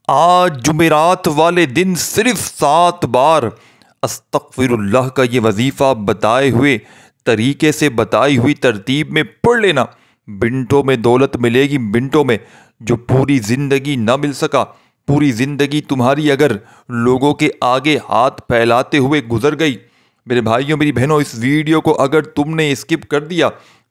آج جمعرات والے دن صرف 7 بار استغفر اللہ کا یہ وظیفہ بتائے ہوئے طریقے سے بتائی ہوئی ترتیب میں پڑھ لینا۔ منٹوں میں دولت ملے گی، منٹوں میں، جو پوری زندگی نہ مل سکا۔ پوری زندگی تمہاری اگر لوگوں کے آگے ہاتھ پھیلاتے ہوئے گزر گئی، میرے بھائیوں میری بہنوں، اس ویڈیو کو اگر تم نے اسکپ کر دیا،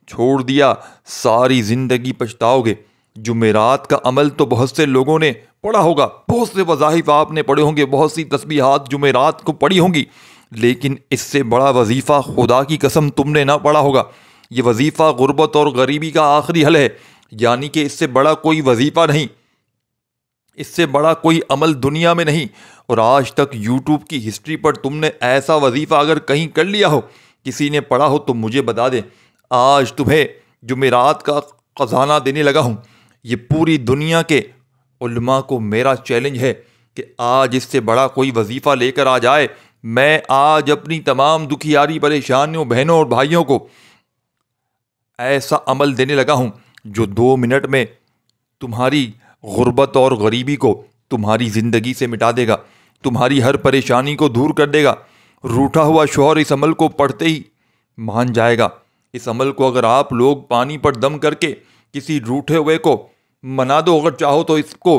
چھوڑ دیا، ساری زندگی پچھتاؤ گے۔ جمعرات کا عمل تو بہت سے لوگوں نے پڑھا ہوگا، بہت سے وظائف آپ نے پڑھے ہوں گے، بہت سی تسبیحات جمعرات کو پڑھی ہوں گی، لیکن اس سے بڑا وظیفہ خدا کی قسم تم نے نہ پڑھا ہوگا۔ یہ وظیفہ غربت اور غریبی کا آخری حل ہے، یعنی کہ اس سے بڑا کوئی وظیفہ نہیں، اس سے بڑا کوئی عمل دنیا میں نہیں۔ اور آج تک یوٹیوب کی ہسٹری پر تم نے ایسا وظیفہ اگر کہیں کر لیا ہو، کسی نے پڑھا ہو، تو مجھے بتا دیں۔ آج تمہیں جمعرات کا خزانہ دینے لگا ہوں۔ یہ پوری دنیا کے علماء کو میرا چیلنج ہے کہ آج اس سے بڑا کوئی وظیفہ لے کر آ جائے۔ میں آج اپنی تمام دکھیاری پریشانیوں بہنوں اور بھائیوں کو ایسا عمل دینے لگا ہوں جو 2 منٹ میں تمہاری غربت اور غریبی کو تمہاری زندگی سے مٹا دے گا، تمہاری ہر پریشانی کو دور کر دے گا۔ روٹھا ہوا شوہر اس عمل کو پڑھتے ہی مان جائے گا۔ اس عمل کو اگر آپ لوگ پانی پر دم کر کے کسی روٹھے ہوئے کو منا دو، اگر چاہو تو اس کو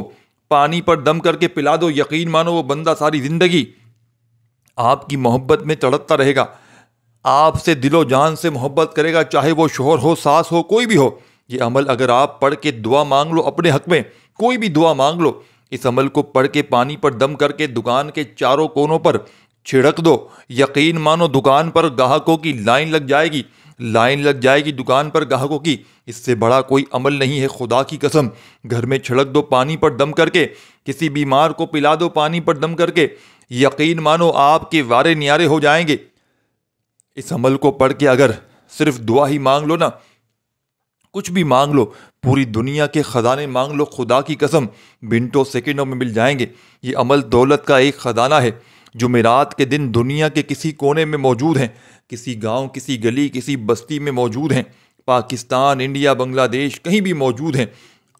پانی پر دم کر کے پلا دو، یقین مانو وہ بندہ ساری زندگی آپ کی محبت میں تڑپتا رہے گا، آپ سے دل و جان سے محبت کرے گا، چاہے وہ شوہر ہو، ساس ہو، کوئی بھی ہو۔ یہ عمل اگر آپ پڑھ کے دعا مانگ لو اپنے حق میں، کوئی بھی دعا مانگ لو، اس عمل کو پڑھ کے پانی پر دم کر کے دکان کے چاروں کونوں پر چھڑک دو، یقین مانو دکان پر گاہکوں کی لائن لگ جائے گی، لائن لگ جائے گی دکان پر گاہکوں کی۔ اس سے بڑا کوئی عمل نہیں ہے، خدا کی قسم۔ گھر میں چھڑک دو پانی پر دم کر کے، کسی بیمار کو پلا دو پانی پر دم کر کے، یقین مانو آپ کے وارے نیارے ہو جائیں گے۔ اس عمل کو پڑھ کے اگر صرف دعا ہی مانگ لو نا، کچھ بھی مانگ لو، پوری دنیا کے خزانے مانگ لو، خدا کی قسم منٹوں سیکنڈوں میں مل جائیں گے۔ یہ عمل دولت کا ایک خزانہ ہے۔ جمعرات کے دن دنیا کے کسی کونے میں موجود ہیں، کسی گاؤں، کسی گلی، کسی بستی میں موجود ہیں، پاکستان، انڈیا، بنگلہ دیش، کہیں بھی موجود ہیں۔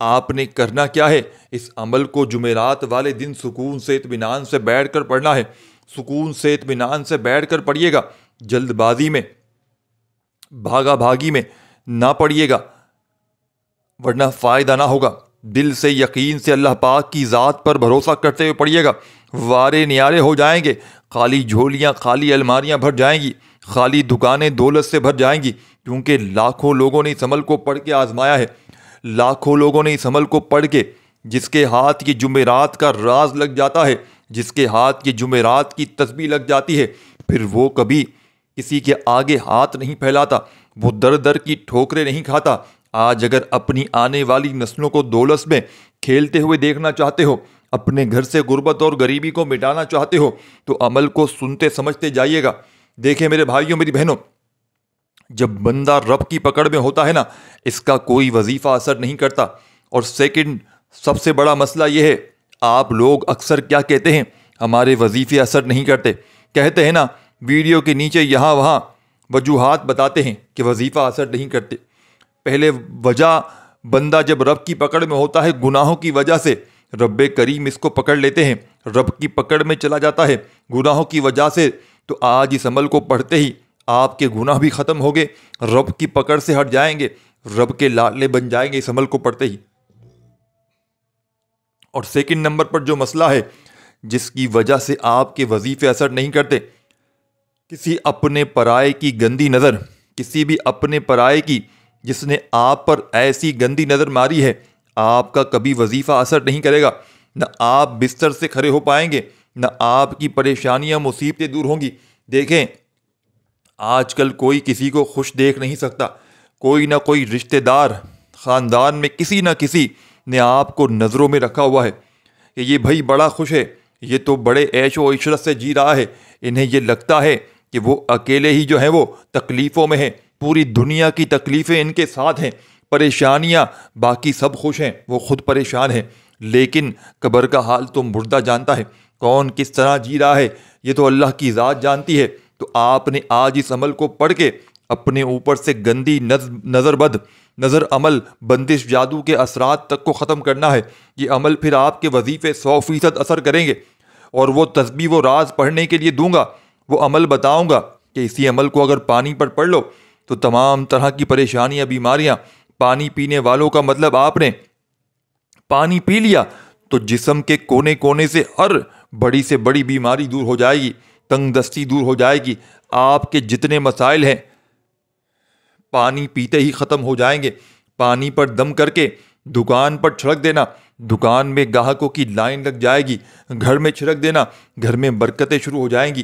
آپ نے کرنا کیا ہے؟ اس عمل کو جمعرات والے دن سکون سے اطمینان سے بیٹھ کر پڑھنا ہے، سکون سے اطمینان سے بیٹھ کر پڑھیے گا، جلد بازی میں، بھاگا بھاگی میں نہ پڑھیے گا، ورنہ فائدہ نہ ہوگا۔ دل سے، یقین سے، اللہ پاک کی ذات پر بھروسہ کرتے ہوئے پڑھیے گا، وارے نیارے ہو جائیں گے، خالی جھولیاں، خالی الماریاں بھر جائیں گی، خالی دکانیں دولت سے بھر جائیں گی، کیونکہ لاکھوں لوگوں نے اس عمل کو پڑھ کے آزمایا ہے، لاکھوں لوگوں نے اس عمل کو پڑھ کے، جس کے ہاتھ یہ جمعرات کا راز لگ جاتا ہے، جس کے ہاتھ یہ جمعرات کی تسبیح لگ جاتی ہے، پھر وہ کبھی کسی کے آگے ہاتھ نہیں پھیلاتا، وہ در در کی ٹھوکریں نہیں کھاتا۔ آج اگر اپنی آنے والی نسلوں کو دولت میں کھیلتے ہوئے دیکھنا چاہتے ہو، اپنے گھر سے غربت اور غریبی کو مٹانا چاہتے ہو، تو عمل کو سنتے سمجھتے جائیے گا۔ دیکھیں میرے بھائیوں میری بہنوں، جب بندہ رب کی پکڑ میں ہوتا ہے نا، اس کا کوئی وظیفہ اثر نہیں کرتا۔ اور سیکنڈ سب سے بڑا مسئلہ یہ ہے، آپ لوگ اکثر کیا کہتے ہیں؟ ہمارے وظیفے اثر نہیں کرتے، کہتے ہیں نا، ویڈیو کے نیچے یہاں وہاں وجوہات بتاتے ہیں کہ وظیفہ اثر نہیں کرتے۔ پہلے وجہ، بندہ جب رب کی پکڑ میں ہوتا ہے گناہوں کی وجہ سے، رب کریم اس کو پکڑ لیتے ہیں، رب کی پکڑ میں چلا جاتا ہے گناہوں کی وجہ سے۔ تو آج اس عمل کو پڑھتے ہی آپ کے گناہ بھی ختم ہو گئے، رب کی پکڑ سے ہٹ جائیں گے، رب کے لاڈلے بن جائیں گے اس عمل کو پڑھتے ہی۔ اور سیکنڈ نمبر پر جو مسئلہ ہے جس کی وجہ سے آپ کے وظیفے اثر نہیں کرتے، کسی اپنے پرائے کی گندی نظر، کسی بھی اپنے پرائے کی جس نے آپ پر ایسی گندی نظر ماری ہے، آپ کا کبھی وظیفہ اثر نہیں کرے گا، نہ آپ بستر سے کھڑے ہو پائیں گے، نہ آپ کی پریشانیاں مصیبتیں دور ہوں گی۔ دیکھیں، آج کل کوئی کسی کو خوش دیکھ نہیں سکتا، کوئی نہ کوئی رشتہ دار خاندان میں کسی نہ کسی نے آپ کو نظروں میں رکھا ہوا ہے کہ یہ بھائی بڑا خوش ہے، یہ تو بڑے عیش و عشرت سے جی رہا ہے، انہیں یہ لگتا ہے کہ وہ اکیلے ہی جو ہیں وہ تکلیفوں میں ہیں، پوری دنیا کی تکلیفیں ان کے ساتھ ہیں، پریشانیاں، باقی سب خوش ہیں، وہ خود پریشان ہیں۔ لیکن قبر کا حال تو مردہ جانتا ہے، کون کس طرح جی رہا ہے یہ تو اللہ کی ذات جانتی ہے۔ تو آپ نے آج اس عمل کو پڑھ کے اپنے اوپر سے گندی نظر بد نظر عمل بندش جادو کے اثرات تک کو ختم کرنا ہے۔ یہ عمل پھر آپ کے وظیفے 100% اثر کریں گے، اور وہ تسبیح و راز پڑھنے کے لیے دوں گا، وہ عمل بتاؤں گا کہ اسی عمل کو اگر پانی پر پڑھ لو تو تمام طرح کی پریشانیاں بیماریاں، پانی پینے والوں کا مطلب آپ نے پانی پی لیا تو جسم کے کونے کونے سے ہر بڑی سے بڑی بیماری دور ہو جائے گی، تنگ دستی دور ہو جائے گی، آپ کے جتنے مسائل ہیں پانی پیتے ہی ختم ہو جائیں گے۔ پانی پر دم کر کے دکان پر چھڑک دینا، دکان میں گاہکوں کی لائن لگ جائے گی۔ گھر میں چھڑک دینا، گھر میں برکتیں شروع ہو جائیں گی،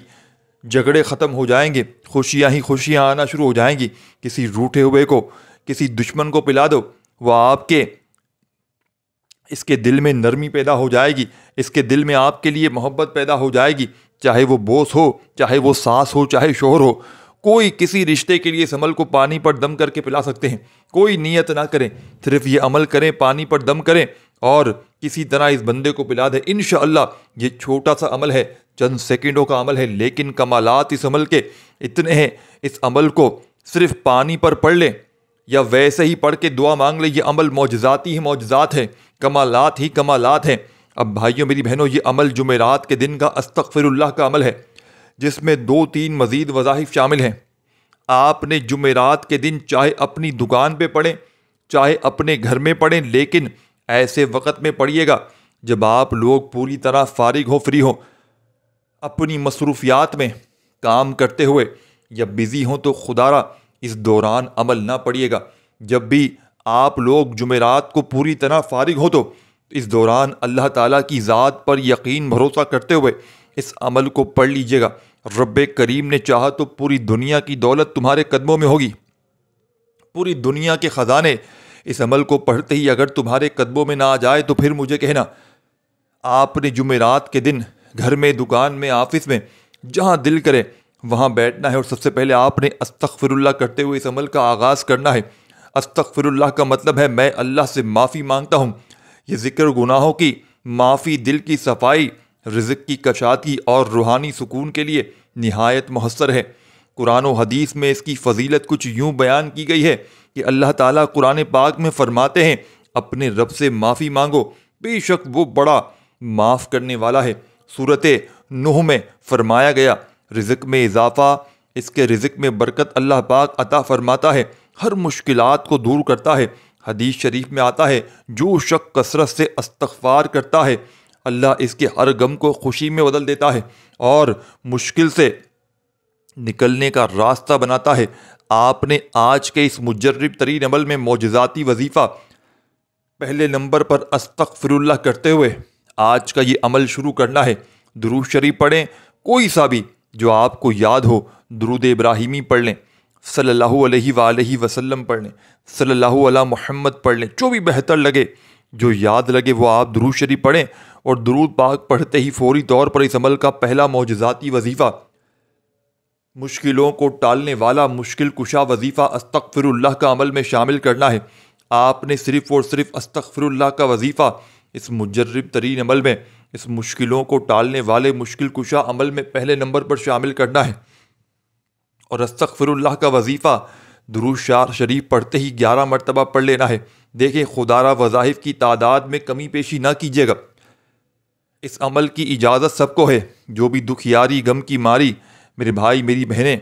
جھگڑے ختم ہو جائیں گے، خوشیاں ہی خوشیاں آنا شروع ہو جائیں گی۔ کسی روٹھے ہوئے کو، کسی دشمن کو پلا دو، وہ آپ کے اس کے دل میں نرمی پیدا ہو جائے گی، اس کے دل میں آپ کے لیے محبت پیدا ہو جائے گی، چاہے وہ بوس ہو، چاہے وہ ساس ہو، چاہے شوہر ہو۔ کوئی کسی رشتے کے لیے اس عمل کو پانی پر دم کر کے پلا سکتے ہیں۔ کوئی نیت نہ کریں، صرف یہ عمل کریں، پانی پر دم کریں اور کسی طرح اس بندے کو پلا دیں۔ انشاءاللہ یہ چھوٹا سا عمل ہے، چند سیکنڈوں کا عمل ہے، لیکن کمالات اس عمل کے اتنے ہیں۔ اس عمل کو صرف پانی پر پڑھ لیں یا ویسے ہی پڑھ کے دعا مانگ لیں، یہ عمل معجزاتی ہی معجزات ہیں، کمالات ہی کمالات ہیں۔ اب بھائیوں میری بہنوں، یہ عمل جمعرات کے دن کا استغفر اللہ کا عمل ہے، جس میں 2-3 مزید وظائف شامل ہیں۔ آپ نے جمعرات کے دن چاہے اپنی دکان پہ پڑھیں، چاہے اپنے گھر میں پڑھیں، لیکن ایسے وقت میں پڑھیے گا جب آپ لوگ پوری طرح فارغ ہو، فری ہو، اپنی مصروفیات میں کام کرتے ہوئے یا بزی ہوں، تو خدا را اس دوران عمل نہ پڑھیے گا۔ جب بھی آپ لوگ جمعرات کو پوری طرح فارغ ہو تو اس دوران اللہ تعالیٰ کی ذات پر یقین بھروسہ کرتے ہوئے اس عمل کو پڑھ لیجئے گا۔ رب کریم نے چاہا تو پوری دنیا کی دولت تمہارے قدموں میں ہوگی، پوری دنیا کے خزانے اس عمل کو پڑھتے ہی اگر تمہارے قدموں میں نہ آ جائے تو پھر مجھے کہنا۔ آپ نے جمعرات کے دن گھر میں، دکان میں، آفس میں، جہاں دل کرے وہاں بیٹھنا ہے، اور سب سے پہلے آپ نے استغفر اللہ کرتے ہوئے اس عمل کا آغاز کرنا ہے۔ استغفر اللہ کا مطلب ہے میں اللہ سے معافی مانگتا ہوں۔ یہ ذکر گناہوں کی معافی، دل کی صفائی، رزق کی کشادگی اور روحانی سکون کے لیے نہایت مؤثر ہے۔ قرآن و حدیث میں اس کی فضیلت کچھ یوں بیان کی گئی ہے کہ اللہ تعالیٰ قرآن پاک میں فرماتے ہیں اپنے رب سے معافی مانگو، بے شک وہ بڑا معاف کرنے والا ہے۔ سورۃ نوح میں فرمایا گیا رزق میں اضافہ، اس کے رزق میں برکت اللہ پاک عطا فرماتا ہے، ہر مشکلات کو دور کرتا ہے۔ حدیث شریف میں آتا ہے جو شخص کثرت سے استغفار کرتا ہے اللہ اس کے ہر غم کو خوشی میں بدل دیتا ہے اور مشکل سے نکلنے کا راستہ بناتا ہے۔ آپ نے آج کے اس مجرب ترین عمل میں معجزاتی وظیفہ پہلے نمبر پر استغفر اللہ کرتے ہوئے آج کا یہ عمل شروع کرنا ہے۔ درود شریف پڑھیں، کوئی سا بھی جو آپ کو یاد ہو، درود ابراہیمی پڑھ لیں، صلی اللہ علیہ وآلہ وسلم پڑھ لیں، صلی اللہ علی محمد پڑھ لیں، جو بھی بہتر لگے، جو یاد لگے وہ آپ درود شریف پڑھیں، اور درود پاک پڑھتے ہی فوری طور پر اس عمل کا پہلا معجزاتی وظیفہ، مشکلوں کو ٹالنے والا مشکل کشا وظیفہ استغفر اللہ کا عمل میں شامل کرنا ہے۔ آپ نے صرف اور صرف استغفر اللہ کا وظیفہ اس مجرب ترین عمل میں، اس مشکلوں کو ٹالنے والے مشکل کشا عمل میں پہلے نمبر پر شامل کرنا ہے، اور استغفر اللہ کا وظیفہ درود شریف پڑھتے ہی 11 مرتبہ پڑھ لینا ہے۔ دیکھیں خدا را وظائف کی تعداد میں کمی پیشی نہ کیجیے گا۔ اس عمل کی اجازت سب کو ہے، جو بھی دکھیاری، غم کی ماری میرے بھائی میری بہنیں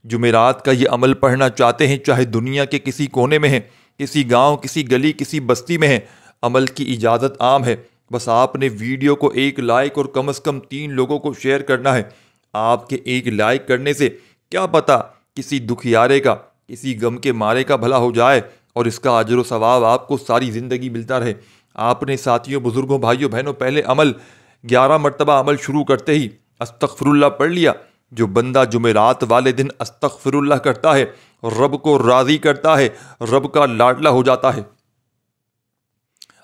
جمعرات کا یہ عمل پڑھنا چاہتے ہیں، چاہے دنیا کے کسی کونے میں ہیں، کسی گاؤں، کسی گلی، کسی بستی میں ہیں، عمل کی اجازت عام ہے۔ بس آپ نے ویڈیو کو 1 لائک اور کم از کم 3 لوگوں کو شیئر کرنا ہے۔ آپ کے 1 لائک کرنے سے کیا پتہ کسی دکھیارے کا، کسی غم کے مارے کا بھلا ہو جائے، اور اس کا اجر و ثواب آپ کو ساری زندگی ملتا رہے۔ آپ نے ساتھیوں، بزرگوں، بھائیوں، بہنوں پہلے 11 مرتبہ عمل شروع کرتے ہی استغفر اللہ پڑھ لیا۔ جو بندہ جمعرات والے دن استغفر اللہ کرتا ہے رب کو راضی کرتا ہے، رب کا لاڈلا ہو جاتا ہے۔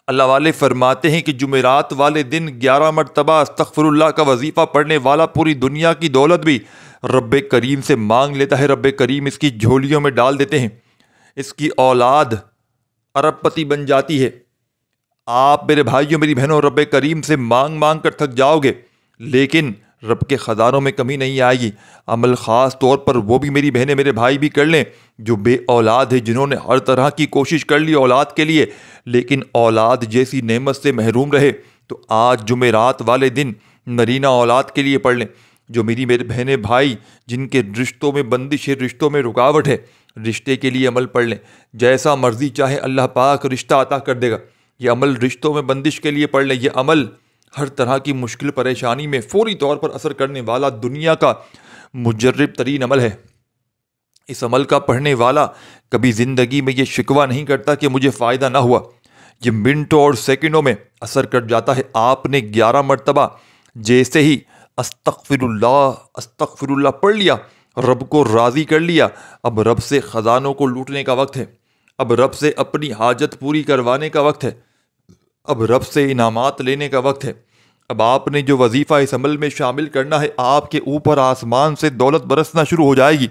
اللہ والے فرماتے ہیں کہ جمعرات والے دن 11 مرتبہ استغفر اللہ کا وظیفہ پڑھنے والا پوری دنیا کی دولت بھی رب کریم سے مانگ لیتا ہے۔ رب کریم اس کی جھولیوں میں ڈال دیتے ہیں، اس کی اولاد ارب پتی بن جاتی ہے۔ آپ میرے بھائیوں، میری بہنوں، رب کریم سے مانگ مانگ کر تھک جاؤ گے، لیکن رب کے خزانوں میں کمی نہیں آئے گی۔ عمل خاص طور پر وہ بھی میری بہنیں میرے بھائی بھی کر لیں جو بے اولاد ہے، جنہوں نے ہر طرح کی کوشش کر لی اولاد کے لیے لیکن اولاد جیسی نعمت سے محروم رہے، تو آج جمعرات والے دن نرینہ اولاد کے لیے پڑھ لیں۔ جو میری بہنیں بھائی جن کے رشتوں میں بندش ہے، رشتوں میں رکاوٹ ہے، رشتے کے لیے عمل پڑھ لیں۔ جیسا مرضی چاہے اللہ پاک رشتہ عطا کر دے گا۔ یہ عمل رشتوں میں بندش کے لیے پڑھ لیں۔ یہ عمل ہر طرح کی مشکل پریشانی میں فوری طور پر اثر کرنے والا دنیا کا مجرب ترین عمل ہے۔ اس عمل کا پڑھنے والا کبھی زندگی میں یہ شکوہ نہیں کرتا کہ مجھے فائدہ نہ ہوا۔ یہ منٹوں اور سیکنڈوں میں اثر کر جاتا ہے۔ آپ نے 11 مرتبہ جیسے ہی استغفر اللہ پڑھ لیا، رب کو راضی کر لیا، اب رب سے خزانوں کو لوٹنے کا وقت ہے، اب رب سے اپنی حاجت پوری کروانے کا وقت ہے، اب رب سے انعامات لینے کا وقت ہے۔ اب آپ نے جو وظیفہ اس عمل میں شامل کرنا ہے، آپ کے اوپر آسمان سے دولت برسنا شروع ہو جائے گی۔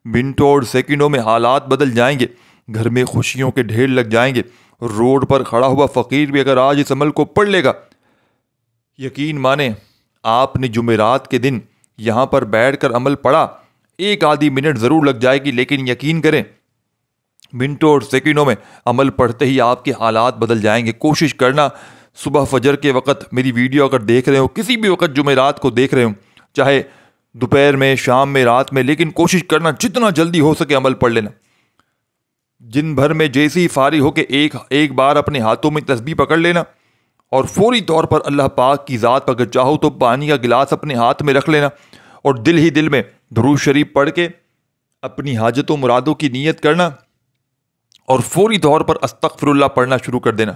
منٹوں اور سیکنڈوں میں حالات بدل جائیں گے، گھر میں خوشیوں کے ڈھیر لگ جائیں گے۔ روڈ پر کھڑا ہوا فقیر بھی اگر آج اس عمل کو پڑھ لے گا، یقین مانیں آپ نے جمعرات کے دن یہاں پر بیٹھ کر عمل پڑھا، 1 آدھی منٹ ضرور لگ جائے گی، لیکن یقین کریں منٹوں اور سیکنڈوں میں عمل پڑھتے ہی آپ کے حالات بدل جائیں گے۔ کوشش کرنا صبح فجر کے وقت میری ویڈیو اگر دیکھ رہے ہو، کسی بھی وقت جمعرات کو دیکھ رہے ہو، چاہے دوپہر میں، شام میں، رات میں، لیکن کوشش کرنا جتنا جلدی ہو سکے عمل پڑھ لینا۔ دن بھر میں جیسے ہی فارغ ہو کے ایک بار اپنے ہاتھوں میں تسبیح پکڑ لینا اور فوری طور پر اللہ پاک کی ذات پر اگر چاہو تو پانی کا گلاس اپنے ہاتھ میں رکھ لینا اور دل ہی دل میں درود شریف پڑھ کے اپنی حاجت و مرادوں کی نیت کرنا اور فوری طور پر استغفر اللہ پڑھنا شروع کر دینا۔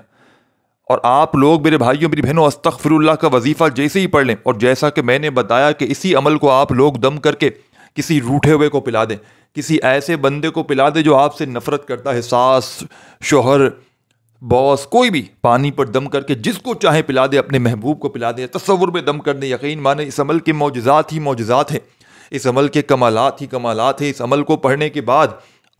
اور آپ لوگ میرے بھائیوں میری بہنوں استغفر اللہ کا وظیفہ جیسے ہی پڑھ لیں، اور جیسا کہ میں نے بتایا کہ اسی عمل کو آپ لوگ دم کر کے کسی روٹھے ہوئے کو پلا دیں، کسی ایسے بندے کو پلا دیں جو آپ سے نفرت کرتا ہے، ساس، شوہر، باس، کوئی بھی، پانی پر دم کر کے جس کو چاہے پلا دے، اپنے محبوب کو پلا دے، تصور میں دم کر دیں۔ یقین مانیں اس عمل کے معجزات ہی معجزات ہیں، اس عمل کے کمالات ہی کمالات ہیں۔ اس عمل کو پڑھنے کے بعد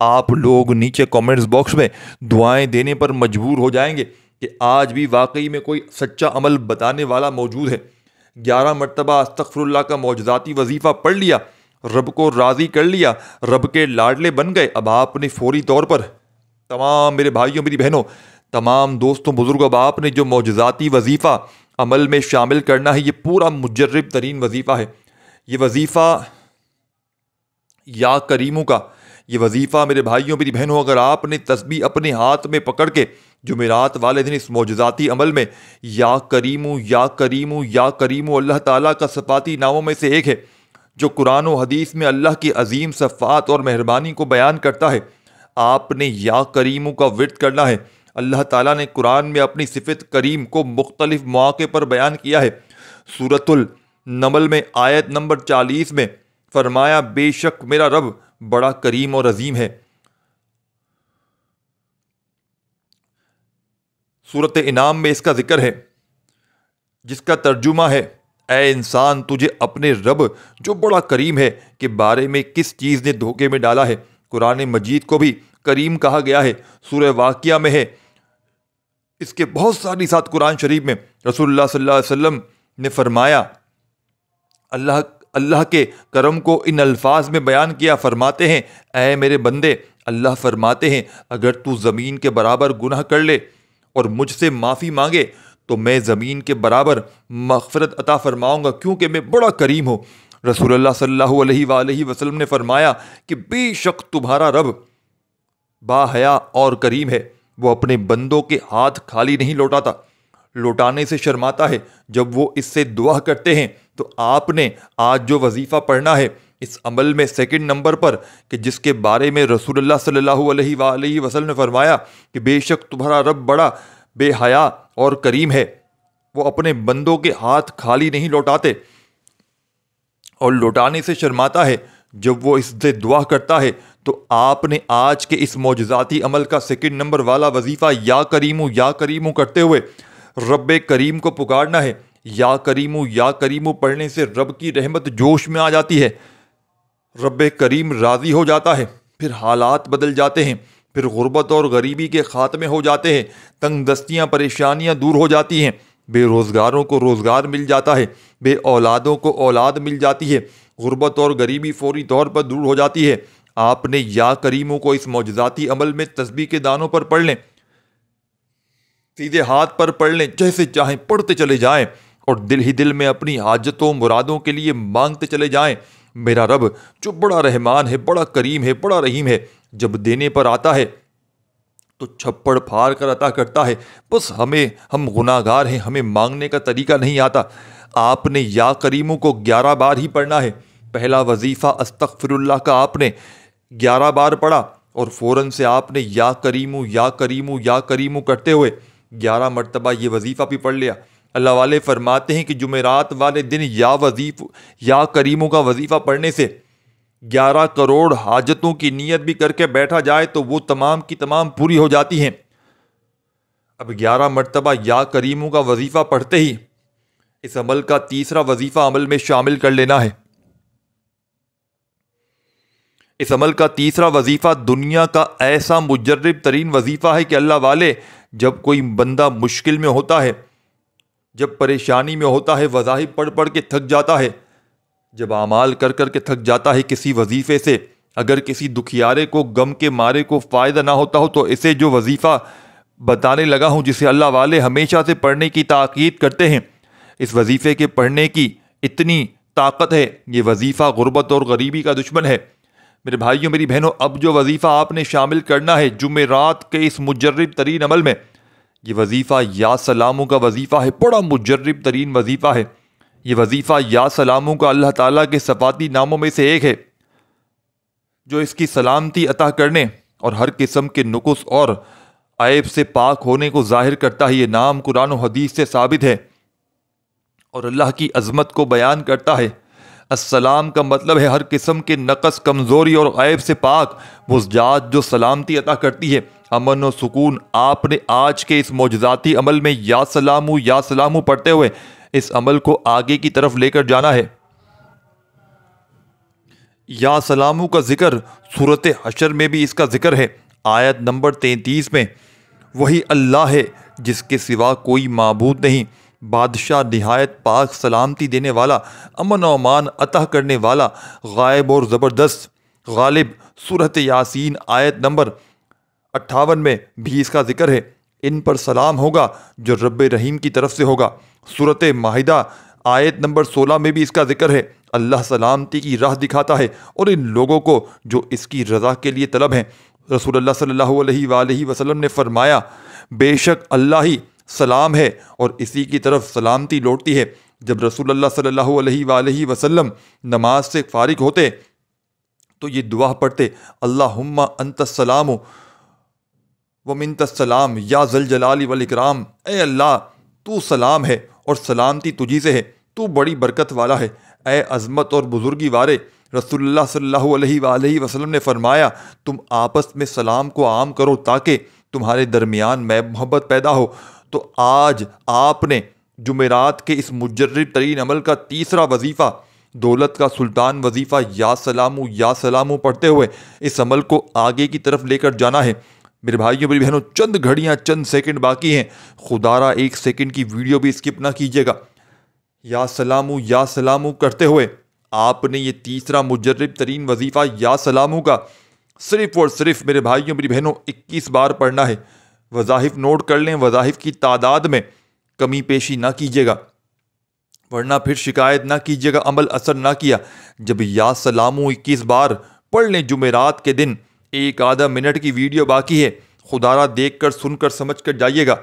آپ لوگ نیچے کامنٹس باکس میں دعائیں دینے پر مجبور ہو جائیں گے کہ آج بھی واقعی میں کوئی سچا عمل بتانے والا موجود ہے۔ 11 مرتبہ استغفر اللہ کا معجزاتی وظیفہ پڑھ لیا، رب کو راضی کر لیا، رب کے لاڈلے بن گئے۔ اب آپ نے فوری طور پر تمام میرے بھائیوں میری بہنوں، تمام دوستوں بزرگوں، اب آپ نے جو معجزاتی وظیفہ عمل میں شامل کرنا ہے، یہ پورا مجرب ترین وظیفہ ہے۔ یہ وظیفہ یا کریموں کا، یہ وظیفہ میرے بھائیوں میری بہنوں، اگر آپ نے تسبیح اپنے ہاتھ میں پکڑ کے جمعرات والے دن اس معجزاتی عمل میں یا کریمو یا کریمو یا کریمو، اللہ تعالیٰ کا صفاتی ناموں میں سے ایک ہے جو قرآن و حدیث میں اللہ کی عظیم صفات اور مہربانی کو بیان کرتا ہے، آپ نے یا کریمو کا ورد کرنا ہے۔ اللہ تعالیٰ نے قرآن میں اپنی صفت کریم کو مختلف مواقع پر بیان کیا ہے۔ سورۃ النمل میں آیت نمبر 40 میں فرمایا، بے شک میرا رب بڑا کریم اور عظیم ہے۔ سورۃ انعام میں اس کا ذکر ہے، جس کا ترجمہ ہے، اے انسان تجھے اپنے رب جو بڑا کریم ہے کے بارے میں کس چیز نے دھوکے میں ڈالا ہے۔ قرآن مجید کو بھی کریم کہا گیا ہے۔ سورہ واقعہ میں ہے، اس کے بہت ساری ساتھ قرآن شریف میں رسول اللہ صلی اللہ علیہ وسلم نے فرمایا، اللہ کے کرم کو ان الفاظ میں بیان کیا، فرماتے ہیں، اے میرے بندے، اللہ فرماتے ہیں اگر تو زمین کے برابر گناہ کر لے اور مجھ سے معافی مانگے تو میں زمین کے برابر مغفرت عطا فرماؤں گا، کیونکہ میں بڑا کریم ہوں۔ رسول اللہ صلی اللہ علیہ وآلہ وسلم نے فرمایا کہ بے شک تمہارا رب با حیا اور کریم ہے، وہ اپنے بندوں کے ہاتھ خالی نہیں لوٹاتا، لوٹانے سے شرماتا ہے جب وہ اس سے دعا کرتے ہیں۔ تو آپ نے آج جو وظیفہ پڑھنا ہے اس عمل میں سیکنڈ نمبر پر، کہ جس کے بارے میں رسول اللہ صلی اللہ علیہ وآلہ وسلم نے فرمایا کہ بے شک تمہارا رب بڑا بے حیا اور کریم ہے، وہ اپنے بندوں کے ہاتھ خالی نہیں لوٹاتے اور لوٹانے سے شرماتا ہے جب وہ اس سے دعا کرتا ہے۔ تو آپ نے آج کے اس معجزاتی عمل کا سیکنڈ نمبر والا وظیفہ یا کریمو کرتے ہوئے رب کریم کو پکارنا ہے۔ یا کریمو پڑھنے سے رب کی رحمت جوش میں آ جاتی ہے، رب کریم راضی ہو جاتا ہے، پھر حالات بدل جاتے ہیں، پھر غربت اور غریبی کے خاتمے ہو جاتے ہیں، تنگ دستیاں پریشانیاں دور ہو جاتی ہیں، بے روزگاروں کو روزگار مل جاتا ہے، بے اولادوں کو اولاد مل جاتی ہے، غربت اور غریبی فوری طور پر دور ہو جاتی ہے۔ آپ نے یا کریموں کو اس معجزاتی عمل میں تسبیح کے دانوں پر پڑھ لیں، سیدھے ہاتھ پر پڑھ لیں، جیسے چاہیں پڑھتے چلے جائیں اور دل ہی دل میں اپنی حاجتوں مرادوں کے لیے مانگتے چلے جائیں۔ میرا رب جو بڑا رحمان ہے، بڑا کریم ہے، بڑا رحیم ہے، جب دینے پر آتا ہے تو چھپڑ پھاڑ کر عطا کرتا ہے۔ بس ہم گناہگار ہیں، ہمیں مانگنے کا طریقہ نہیں آتا۔ آپ نے یا کریموں کو 11 بار ہی پڑھنا ہے۔ پہلا وظیفہ استغفر اللہ کا آپ نے 11 بار پڑھا اور فوراً سے آپ نے یا کریمو یا کریمو یا کریمو کرتے ہوئے 11 مرتبہ یہ وظیفہ بھی پڑھ لیا۔ اللہ والے فرماتے ہیں کہ جمعرات والے دن یا کریموں کا وظیفہ پڑھنے سے 11 کروڑ حاجتوں کی نیت بھی کر کے بیٹھا جائے تو وہ تمام کی تمام پوری ہو جاتی ہیں۔ اب 11 مرتبہ یا کریموں کا وظیفہ پڑھتے ہی اس عمل کا تیسرا وظیفہ عمل میں شامل کر لینا ہے۔ اس عمل کا تیسرا وظیفہ دنیا کا ایسا مجرب ترین وظیفہ ہے کہ اللہ والے جب کوئی بندہ مشکل میں ہوتا ہے، جب پریشانی میں ہوتا ہے، وظائف پڑھ پڑھ کے تھک جاتا ہے، جب اعمال کر کر کے تھک جاتا ہے، کسی وظیفے سے اگر کسی دکھیارے کو غم کے مارے کو فائدہ نہ ہوتا ہو تو اسے جو وظیفہ بتانے لگا ہوں، جسے اللہ والے ہمیشہ سے پڑھنے کی تاکید کرتے ہیں، اس وظیفے کے پڑھنے کی اتنی طاقت ہے۔ یہ وظیفہ غربت اور غریبی کا دشمن ہے۔ میرے بھائیوں میری بہنوں، اب جو وظیفہ آپ نے شامل کرنا ہے جمعرات کے اس مجرب ترین عمل میں، یہ وظیفہ یا سلاموں کا وظیفہ ہے، بڑا مجرب ترین وظیفہ ہے۔ یہ وظیفہ یا سلاموں کا اللہ تعالیٰ کے صفاتی ناموں میں سے ایک ہے، جو اس کی سلامتی عطا کرنے اور ہر قسم کے نقص اور عیب سے پاک ہونے کو ظاہر کرتا ہے۔ یہ نام قرآن و حدیث سے ثابت ہے اور اللہ کی عظمت کو بیان کرتا ہے۔ السلام کا مطلب ہے ہر قسم کے نقص، کمزوری اور عیب سے پاک، وہ ذات جو سلامتی عطا کرتی ہے، امن و سکون۔ آپ نے آج کے اس معجزاتی عمل میں یا سلامو پڑھتے ہوئے اس عمل کو آگے کی طرف لے کر جانا ہے۔ یا سلامو کا ذکر سورۃ حشر میں بھی اس کا ذکر ہے۔ آیت نمبر 33 میں، وہی اللہ ہے جس کے سوا کوئی معبود نہیں، بادشاہ نہایت پاک، سلامتی دینے والا، امن و امان عطا کرنے والا، غائب اور زبردست، غالب۔ سورۃ یاسین آیت نمبر 58 میں بھی اس کا ذکر ہے۔ ان پر سلام ہوگا جو رب رحیم کی طرف سے ہوگا۔ سورۃ مائدہ آیت نمبر 16 میں بھی اس کا ذکر ہے۔ اللہ سلامتی کی راہ دکھاتا ہے اور ان لوگوں کو جو اس کی رضا کے لیے طلب ہیں۔ رسول اللہ صلی اللہ علیہ وآلہ وسلم نے فرمایا، بے شک اللہ ہی سلام ہے اور اسی کی طرف سلامتی لوٹتی ہے۔ جب رسول اللہ صلی اللہ علیہ وآلہ وسلم نماز سے فارغ ہوتے تو یہ دعا پڑھتے، اللہم انت السلام ومنت السلام یا ذل جلال والاکرام۔ اے اللہ تو سلام ہے اور سلامتی تجھی سے ہے، تو بڑی برکت والا ہے، اے عظمت اور بزرگی والے۔ رسول اللہ صلی اللہ علیہ وآلہ وسلم نے فرمایا، تم آپس میں سلام کو عام کرو تاکہ تمہارے درمیان میں محبت پیدا ہو۔ تو آج آپ نے جمعرات کے اس مجرب ترین عمل کا تیسرا وظیفہ، دولت کا سلطان وظیفہ یا سلامو پڑھتے ہوئے اس عمل کو آگے کی طرف لے کر جانا ہے۔ میرے بھائیوں میری بہنوں، چند گھڑیاں، چند سیکنڈ باقی ہیں، خدا را 1 سیکنڈ کی ویڈیو بھی اسکپ نہ کیجیے گا۔ یا سلامو کرتے ہوئے آپ نے یہ تیسرا مجرب ترین وظیفہ یا سلامو کا صرف اور صرف میرے بھائیوں میری بہنوں 21 بار پڑھنا ہے۔ وظائف نوٹ کر لیں، وظائف کی تعداد میں کمی بیشی نہ کیجیے گا، ورنہ پھر شکایت نہ کیجیے گا عمل اثر نہ کیا۔ جب یا سلامو 21 بار پڑھ لیں جمعرات کے دن، 1 منٹ کی ویڈیو باقی ہے، خدا را دیکھ کر سن کر سمجھ کر جائیے گا،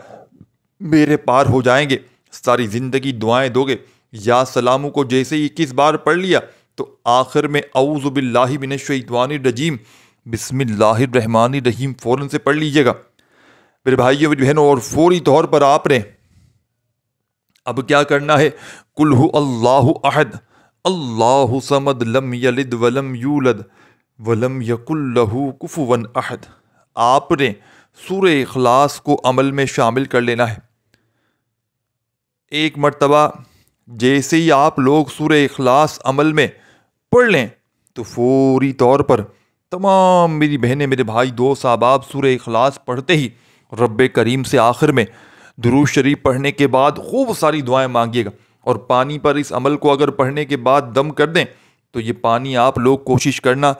میرے پار ہو جائیں گے، ساری زندگی دعائیں دو گے۔ یا سلامو کو جیسے ہی 21 بار پڑھ لیا تو آخر میں اعوذ باللہ من الشیطان الرجیم بسم اللہ الرحمن الرحیم فوراً سے پڑھ لیجیے گا میرے بھائیوں میری بہنوں۔ اور فوری طور پر آپ نے اب کیا کرنا ہے، قل هو اللہ احد اللہ صمد لم یلد ولم یولد ولم یکن لہ کفوا احد۔ آپ نے سورہ اخلاص کو عمل میں شامل کر لینا ہے۔ ایک مرتبہ جیسے ہی آپ لوگ سورہ اخلاص عمل میں پڑھ لیں تو فوری طور پر تمام میری بہنیں، میرے بھائی، دوست، احباب سورہ اخلاص پڑھتے ہی رب کریم سے آخر میں درود شریف پڑھنے کے بعد خوب ساری دعائیں مانگیے گا، اور پانی پر اس عمل کو اگر پڑھنے کے بعد دم کر دیں تو یہ پانی آپ لوگ کوشش کرنا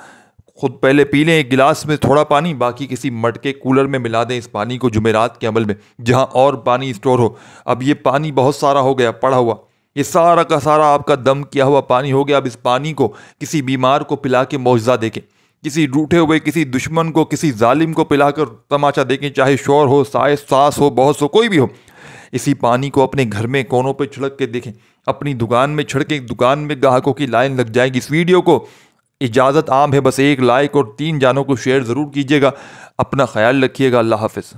خود پہلے پی لیں، ایک گلاس میں تھوڑا پانی، باقی کسی مٹکے کولر میں ملا دیں اس پانی کو جمعرات کے عمل میں جہاں اور پانی اسٹور ہو۔ اب یہ پانی بہت سارا ہو گیا پڑا ہوا، یہ سارا کا سارا آپ کا دم کیا ہوا پانی ہو گیا۔ اب اس پانی کو کسی بیمار کو پلا کے معجزہ دیکھیں، کسی روٹھے ہوئے کسی دشمن کو، کسی ظالم کو پلا کر تماشا دیکھیں، چاہے شور ہو، ساس ہو، بہت ہو، کوئی بھی ہو۔ اسی پانی کو اپنے گھر میں کونوں پہ چھڑک کے دیکھیں، اپنی دکان میں چھڑکیں، دکان میں گاہکوں کی لائن لگ جائے گی۔ اس ویڈیو کو اجازت عام ہے، بس ایک لائک اور 3 جانوں کو شیئر ضرور کیجیے گا۔ اپنا خیال رکھیے گا، اللہ حافظ۔